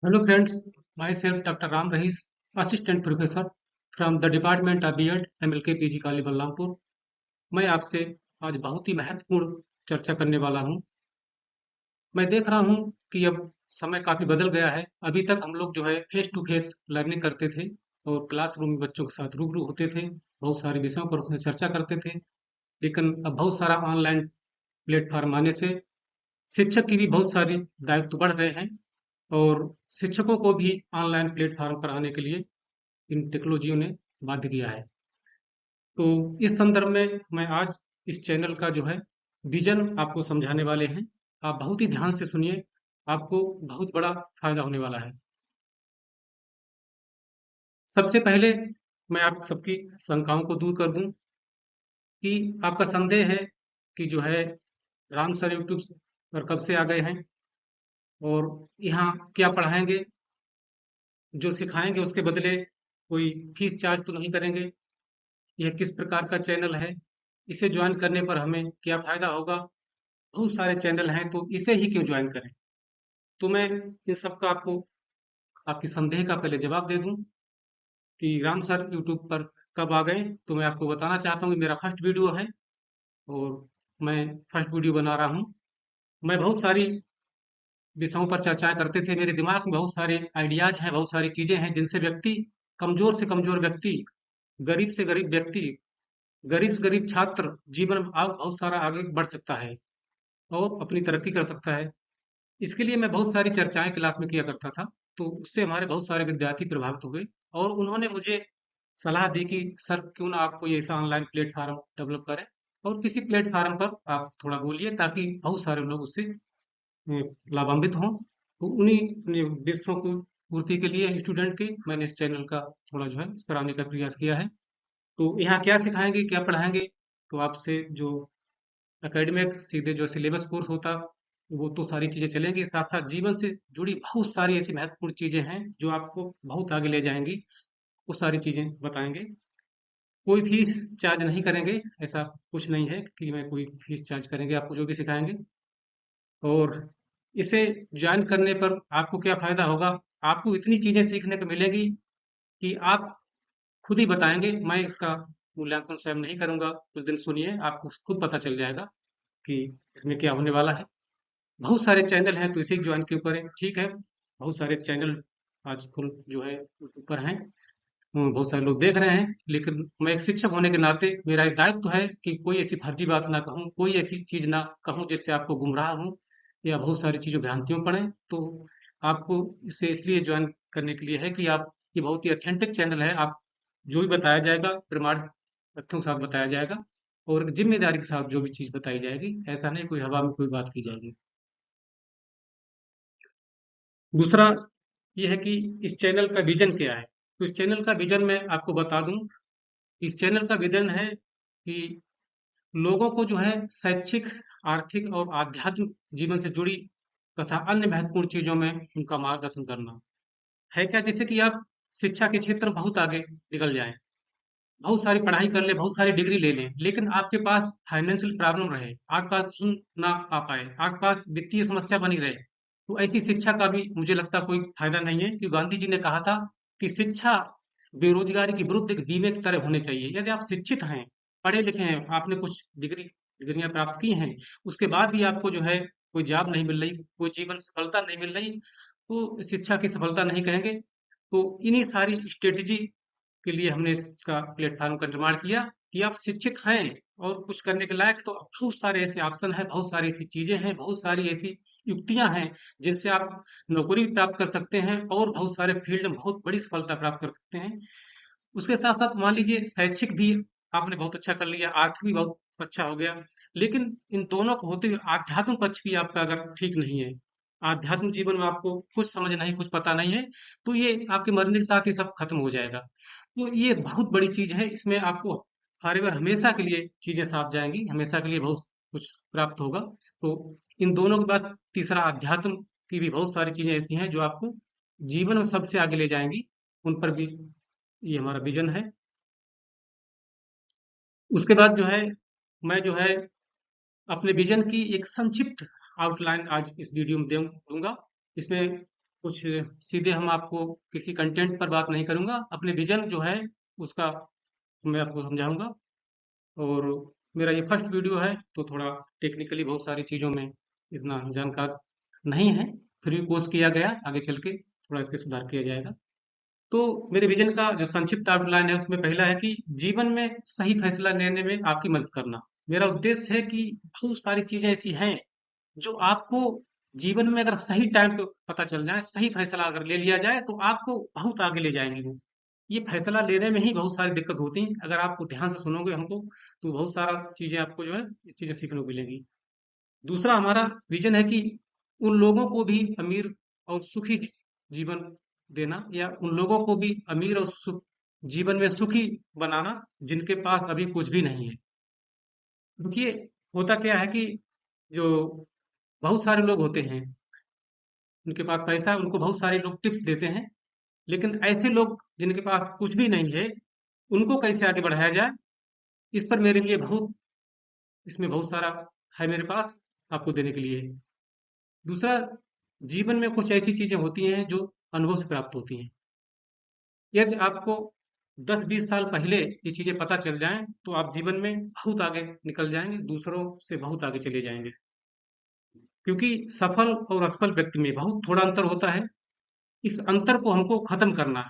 Hello friends, myself Dr. Ram Rahis, Assistant Professor from the Department of B.Ed MLK PG college Balrampur. मैं आपसे आज बहुत ही महत्वपूर्ण चर्चा करने वाला हूँ। मैं देख रहा हूँ कि अब समय काफ़ी बदल गया है। अभी तक हम लोग जो है फेस टू फेस लर्निंग करते थे और क्लासरूम में बच्चों के साथ रूबरू होते थे, बहुत सारे विषयों पर उसमें चर्चा करते थे। लेकिन अब बहुत सारा ऑनलाइन प्लेटफॉर्म आने से शिक्षक की भी बहुत सारी दायित्व बढ़ गए हैं और शिक्षकों को भी ऑनलाइन प्लेटफॉर्म पर आने के लिए इन टेक्नोलॉजियों ने बाध्य किया है। तो इस संदर्भ में मैं आज इस चैनल का जो है विजन आपको समझाने वाले हैं। आप बहुत ही ध्यान से सुनिए, आपको बहुत बड़ा फायदा होने वाला है। सबसे पहले मैं आप सबकी शंकाओं को दूर कर दूं कि आपका संदेह है कि जो है राम सर यूट्यूब पर कब से आ गए हैं और यहाँ क्या पढ़ाएंगे, जो सिखाएंगे उसके बदले कोई फीस चार्ज तो नहीं करेंगे, यह किस प्रकार का चैनल है, इसे ज्वाइन करने पर हमें क्या फायदा होगा। बहुत सारे चैनल हैं तो इसे ही क्यों ज्वाइन करें। तो मैं इन सब का आपको आपकी संदेह का पहले जवाब दे दूं कि राम सर यूट्यूब पर कब आ गए। तो मैं आपको बताना चाहता हूँ कि मेरा फर्स्ट वीडियो है और मैं फर्स्ट वीडियो बना रहा हूँ। मैं बहुत सारी विषयों पर चर्चाएं करते थे, मेरे दिमाग में बहुत सारे आइडियाज हैं, बहुत सारी चीजें हैं जिनसे व्यक्ति, कमजोर से कमजोर व्यक्ति, गरीब से गरीब व्यक्ति, गरीब से गरीब छात्र जीवन में बहुत सारा आगे बढ़ सकता है और अपनी तरक्की कर सकता है। इसके लिए मैं बहुत सारी चर्चाएं क्लास में किया करता था, तो उससे हमारे बहुत सारे विद्यार्थी प्रभावित हुए और उन्होंने मुझे सलाह दी कि सर क्यों ना आप कोई ऐसा ऑनलाइन प्लेटफॉर्म डेवलप करें और किसी प्लेटफॉर्म पर आप थोड़ा बोलिए ताकि बहुत सारे लोग उससे लाभान्वित हों। तो उन्हीं अपने उद्देश्यों को पूर्ति के लिए स्टूडेंट के मैंने इस चैनल का थोड़ा जो है इस पर आने का प्रयास किया है। तो यहाँ क्या सिखाएंगे, क्या पढ़ाएंगे, तो आपसे जो एकेडमिक सीधे जो सिलेबस कोर्स होता वो तो सारी चीजें चलेंगी, साथ साथ जीवन से जुड़ी बहुत सारी ऐसी महत्वपूर्ण चीजें हैं जो आपको बहुत आगे ले जाएंगी। वो सारी चीजें बताएंगे, कोई फीस चार्ज नहीं करेंगे। ऐसा कुछ नहीं है कि मैं कोई फीस चार्ज करेंगे, आपको जो भी सिखाएंगे। और इसे ज्वाइन करने पर आपको क्या फायदा होगा, आपको इतनी चीजें सीखने को मिलेगी कि आप खुद ही बताएंगे। मैं इसका मूल्यांकन स्वयं नहीं करूंगा, कुछ दिन सुनिए, आपको खुद पता चल जाएगा कि इसमें क्या होने वाला है। बहुत सारे चैनल हैं तो इसे ज्वाइन क्यों करें। ठीक है, बहुत सारे चैनल आजकल जो है यूट्यूब पर हैं, बहुत सारे लोग देख रहे हैं, लेकिन मैं एक शिक्षक होने के नाते मेरा एक दायित्व है कि कोई ऐसी फर्जी बात ना कहूँ, कोई ऐसी चीज ना कहूँ जिससे आपको गुमराह हूँ या बहुत सारी चीजों भ्रांतियों पड़े। तो आपको इसे इसलिए ज्वाइन करने के लिए है कि आप, ये बहुत ही ऑथेंटिक चैनल है, आप जो भी बताया जाएगा प्रमाण तथ्यों के साथ बताया जाएगा और जिम्मेदारी के साथ जो भी चीज बताई जाएगी, ऐसा नहीं कोई हवा में कोई बात की जाएगी। दूसरा ये है कि इस चैनल का विजन क्या है। तो इस चैनल का विजन मैं आपको बता दूं, इस चैनल का विजन है कि लोगों को जो है शैक्षिक, आर्थिक और आध्यात्मिक जीवन से जुड़ी तथा अन्य महत्वपूर्ण चीजों में उनका मार्गदर्शन करना है। क्या, जैसे कि आप शिक्षा के क्षेत्र में बहुत आगे निकल जाएं, बहुत सारी पढ़ाई कर ले, बहुत सारी डिग्री ले लें, लेकिन आपके पास फाइनेंशियल प्रॉब्लम रहे, आपके पास धन ना आ पाए, आपके पास वित्तीय समस्या बनी रहे, तो ऐसी शिक्षा का भी मुझे लगता कोई फायदा नहीं है। क्योंकि गांधी जी ने कहा था कि शिक्षा बेरोजगारी के विरुद्ध एक बीमे की तरह होनी चाहिए। यदि आप शिक्षित हैं, पढ़े लिखे हैं, आपने कुछ डिग्रियां प्राप्त की हैं, उसके बाद भी आपको जो है कोई जॉब नहीं मिल रही, कोई जीवन सफलता नहीं मिल रही, तो शिक्षा की सफलता नहीं कहेंगे। तो इन्हीं सारी स्ट्रेटेजी के लिए हमने इसका प्लेटफॉर्म का निर्माण किया कि आप शिक्षित हैं और कुछ करने के लायक, तो बहुत सारे ऐसे ऑप्शन हैं, बहुत सारी ऐसी चीजें हैं, बहुत सारी ऐसी युक्तियां हैं जिनसे आप नौकरी भी प्राप्त कर सकते हैं और बहुत सारे फील्ड में बहुत बड़ी सफलता प्राप्त कर सकते हैं। उसके साथ साथ मान लीजिए शैक्षिक भी आपने बहुत अच्छा कर लिया, आर्थिक भी बहुत अच्छा हो गया, लेकिन इन दोनों को होते हुए आध्यात्म पक्ष भी आपका अगर ठीक नहीं है, आध्यात्मिक जीवन में आपको कुछ समझ नहीं, कुछ पता नहीं है, तो ये आपके मरने के साथ ही सब खत्म हो जाएगा। तो ये बहुत बड़ी चीज है, इसमें आपको फॉरएवर हमेशा के लिए चीजें साथ जाएंगी, हमेशा के लिए बहुत कुछ प्राप्त होगा। तो इन दोनों के बाद तीसरा अध्यात्म की भी बहुत सारी चीजें ऐसी हैं जो आपको जीवन में सबसे आगे ले जाएंगी, उन पर भी ये हमारा विजन है। उसके बाद जो है मैं जो है अपने विजन की एक संक्षिप्त आउटलाइन आज इस वीडियो में दूंगा। इसमें कुछ सीधे हम आपको किसी कंटेंट पर बात नहीं करूँगा, अपने विज़न जो है उसका मैं आपको समझाऊँगा। और मेरा ये फर्स्ट वीडियो है तो थोड़ा टेक्निकली बहुत सारी चीज़ों में इतना जानकार नहीं है, फिर भी कोर्स किया गया, आगे चल के थोड़ा इस पे सुधार किया जाएगा। तो मेरे विज़न का जो संक्षिप्त आउटलाइन है उसमें पहला है कि जीवन में सही फैसला लेने में आपकी मदद करना। मेरा उद्देश्य है कि बहुत सारी चीज़ें ऐसी हैं जो आपको जीवन में अगर सही टाइम पे पता चल जाए, सही फैसला अगर ले लिया जाए तो आपको बहुत आगे ले जाएँगे वो। ये फैसला लेने में ही बहुत सारी दिक्कत होती है, अगर आप ध्यान से सुनोगे हमको तो बहुत सारा चीज़ें आपको जो है, इस चीज़ें सीखने को मिलेंगी। दूसरा हमारा विज़न है कि उन लोगों को भी अमीर और सुखी जीवन देना, या उन लोगों को भी अमीर और जीवन में सुखी बनाना जिनके पास अभी कुछ भी नहीं है। देखिए, होता क्या है कि जो बहुत सारे लोग होते हैं, उनके पास पैसा है, उनको बहुत सारे लोग टिप्स देते हैं, लेकिन ऐसे लोग जिनके पास कुछ भी नहीं है, उनको कैसे आगे बढ़ाया जाए, इस पर मेरे लिए बहुत इसमें बहुत सारा है मेरे पास आपको देने के लिए। दूसरा, जीवन में कुछ ऐसी चीजें होती हैं जो अनुभव से प्राप्त होती हैं। यदि आपको 10-20 साल पहले ये चीजें पता चल जाएं, तो आप जीवन में बहुत आगे निकल जाएंगे, दूसरों से बहुत आगे चले जाएंगे। क्योंकि सफल और असफल व्यक्ति में बहुत थोड़ा अंतर होता है। इस अंतर को हमको खत्म करना है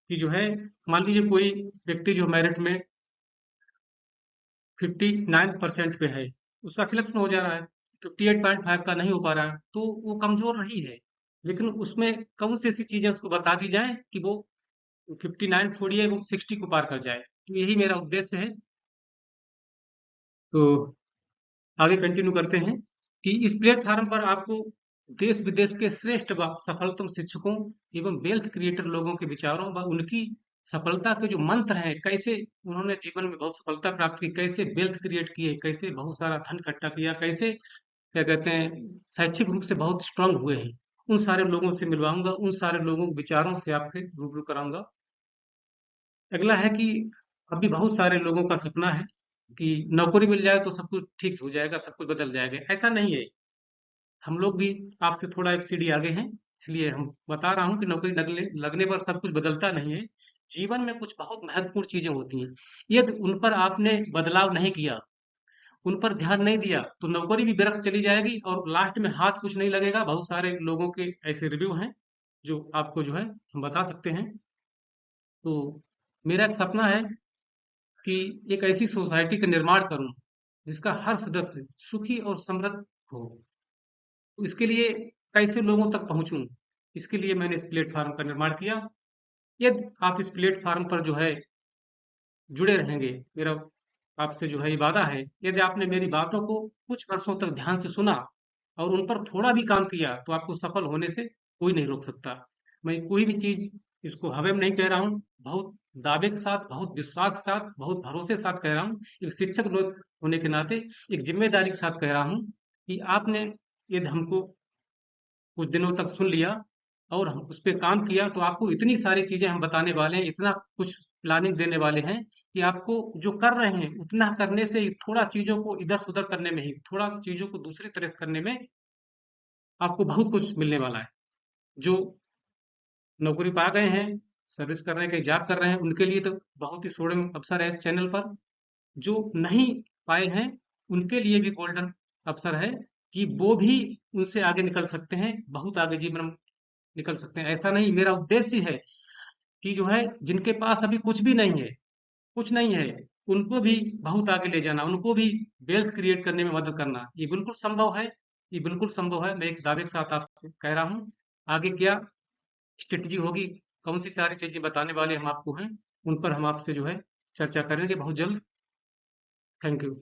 कि जो है, मान लीजिए कोई व्यक्ति जो मेरिट में 59% पे है, उसका सिलेक्शन हो जा रहा है, 58.5 का नहीं हो पा रहा है, तो वो कमजोर नहीं है, लेकिन उसमें कौन सी ऐसी चीजें उसको बता दी जाए कि वो 59 छोड़िए, वो 60 को पार कर जाए। तो यही मेरा उद्देश्य है। तो आगे कंटिन्यू करते हैं कि इस प्लेटफॉर्म पर आपको देश विदेश के श्रेष्ठ व सफलतम शिक्षकों एवं वेल्थ क्रिएटर लोगों के विचारों व उनकी सफलता के जो मंत्र हैं, कैसे उन्होंने जीवन में बहुत सफलता प्राप्त की, कैसे वेल्थ क्रिएट किए, कैसे बहुत सारा धन इकट्ठा किया, कैसे क्या कहते हैं शैक्षिक रूप से बहुत स्ट्रांग हुए हैं, उन सारे लोगों से मिलवाऊंगा, उन सारे लोगों के विचारों से आपसे रूबरू कराऊंगा। अगला है कि अभी बहुत सारे लोगों का सपना है कि नौकरी मिल जाए तो सब कुछ ठीक हो जाएगा, सब कुछ बदल जाएगा। ऐसा नहीं है। हम लोग भी आपसे थोड़ा एक सीढ़ी आगे हैं, इसलिए हम बता रहा हूँ कि नौकरी लगने लगने पर सब कुछ बदलता नहीं है। जीवन में कुछ बहुत महत्वपूर्ण चीजें होती हैं। यदि उन पर आपने बदलाव नहीं किया, उन पर ध्यान नहीं दिया, तो नौकरी भी व्यर्थ चली जाएगी और लास्ट में हाथ कुछ नहीं लगेगा। बहुत सारे लोगों के ऐसे रिव्यू हैं जो आपको जो है हम बता सकते हैं। तो मेरा एक सपना है कि एक ऐसी सोसाइटी का निर्माण करूं जिसका हर सदस्य सुखी और समृद्ध हो। तो इसके लिए कैसे लोगों तक पहुंचूं, इसके लिए मैंने इस प्लेटफॉर्म का निर्माण किया। यदि आप इस प्लेटफॉर्म पर जो है जुड़े रहेंगे, मेरा आपसे जो है ये वादा है, यदि आपने मेरी बातों को कुछ वर्षों तक ध्यान से सुना और उन पर थोड़ा भी काम किया, तो आपको सफल होने से कोई नहीं रोक सकता। मैं कोई भी चीज इसको हवे में नहीं कह रहा हूँ, बहुत दावे के साथ, बहुत विश्वास के साथ, बहुत भरोसे के साथ कह रहा हूँ। एक शिक्षक लोग होने के नाते एक जिम्मेदारी के साथ कह रहा हूँ कि आपने यदि हमको कुछ दिनों तक सुन लिया और हम उस पे काम किया, तो आपको इतनी सारी चीजें हम बताने वाले हैं, इतना कुछ प्लानिंग देने वाले हैं कि आपको जो कर रहे हैं उतना करने से ही, थोड़ा चीजों को इधर सुधर करने में ही, थोड़ा चीजों को दूसरी तरह से करने में आपको बहुत कुछ मिलने वाला है। जो नौकरी पा गए हैं, सर्विस कर रहे हैं, कहीं जॉब कर रहे हैं, उनके लिए तो बहुत ही स्वर्ण अवसर है इस चैनल पर। जो नहीं पाए हैं, उनके लिए भी गोल्डन अवसर है कि वो भी उनसे आगे निकल सकते हैं, बहुत आगे जीवन में निकल सकते हैं। ऐसा नहीं, मेरा उद्देश्य है कि जो है जिनके पास अभी कुछ भी नहीं है, कुछ नहीं है, उनको भी बहुत आगे ले जाना, उनको भी वेल्थ क्रिएट करने में मदद करना, ये बिल्कुल संभव है। ये बिल्कुल संभव है, मैं एक दावे के साथ आपसे कह रहा हूँ। आगे क्या स्ट्रेटजी होगी, कौन सी सारी चीजें बताने वाले हम आपको हैं, उन पर हम आपसे जो है चर्चा करेंगे बहुत जल्द। Thank you.